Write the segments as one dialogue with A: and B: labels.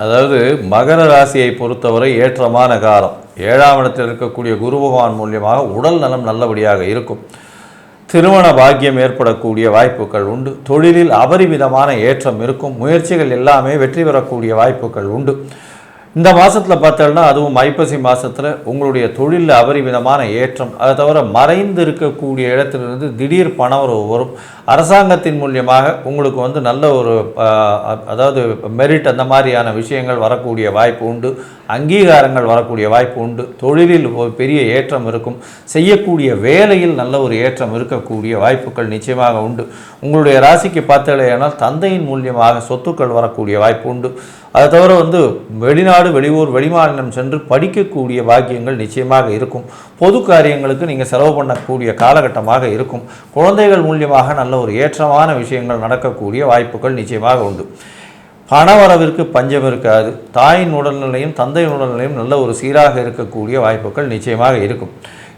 A: அதாவது மகர ராசியை பொறுத்தவரை ஏற்றமான காலம். 7ஆம் இடத்தில் இருக்கக்கூடிய குரு பகவான் மூலியமாக உடல் நலம் நல்லபடியாக இருக்கும். திருமண பாக்கியம் ஏற்படக்கூடிய வாய்ப்புகள் உண்டு. தொழிலில் அபரிமிதமான ஏற்றம் இருக்கும். முயற்சிகள் எல்லாமே வெற்றி பெறக்கூடிய வாய்ப்புகள் உண்டு. இந்த மாதத்தில் பார்த்தோம்னா, அதுவும் ஐப்பசி மாதத்தில் உங்களுடைய தொழிலில் அபரிமிதமான ஏற்றம். அதை தவிர மறைந்து இருக்கக்கூடிய இடத்திலிருந்து திடீர் பணவரவு வரும். அரசாங்கத்தின் மூலியமாக உங்களுக்கு நல்ல ஒரு அதாவது மெரிட் அந்த மாதிரியான விஷயங்கள் வரக்கூடிய வாய்ப்பு உண்டு. அங்கீகாரங்கள் வரக்கூடிய வாய்ப்பு உண்டு. தொழிலில் ஒரு பெரிய ஏற்றம் இருக்கும். செய்யக்கூடிய வேலையில் நல்ல ஒரு ஏற்றம் இருக்கக்கூடிய வாய்ப்புகள் நிச்சயமாக உண்டு. உங்களுடைய ராசிக்கு பார்த்தீங்கன்னா தந்தையின் மூலியமாக சொத்துக்கள் வரக்கூடிய வாய்ப்பு உண்டு. அதை தவிர வெளிநாடு, வெளியூர், வெளிமாநிலம் சென்று படிக்கக்கூடிய பாக்கியங்கள் நிச்சயமாக இருக்கும். பொது காரியங்களுக்கு நீங்கள் செலவு பண்ணக்கூடிய காலகட்டமாக இருக்கும். குழந்தைகள் மூலியமாக நல்ல ஒரு ஏற்றமான விஷயங்கள் நடக்கக்கூடிய வாய்ப்புகள் நிச்சயமாக உண்டு. பணவரவிற்கு பஞ்சம் இருக்காது. தாயின் உடல்நிலையும் தந்தையின் உடல்நிலையும் நல்ல ஒரு சீராக இருக்கக்கூடிய வாய்ப்புகள் நிச்சயமாக இருக்கும்.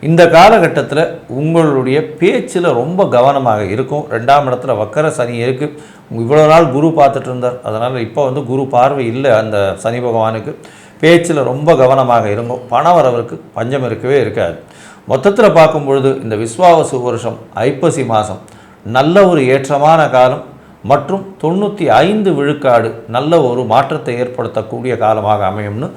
A: இந்த காலகட்டத்தில் உங்களுடைய பேச்சில் ரொம்ப கவனமாக இருக்கும். 2ஆம் இடத்துல வக்கர சனி இருக்குது. இவ்வளோ நாள் குரு பார்த்துட்டு இருந்தார். அதனால் இப்போ குரு பார்வை இல்லை அந்த சனி பகவானுக்கு. பேச்சில் ரொம்ப கவனமாக இருக்கும். பணவரவிற்கு பஞ்சம் இருக்கவே இருக்காது. மொத்தத்தில் பார்க்கும் பொழுது இந்த விஸ்வாவசு வருஷம் ஐப்பசி மாதம் நல்ல ஒரு ஏற்றமான காலம் மற்றும் 95 விழுக்காடு நல்ல ஒரு மாற்றத்தை ஏற்படுத்தக்கூடிய காலமாக அமையும்னு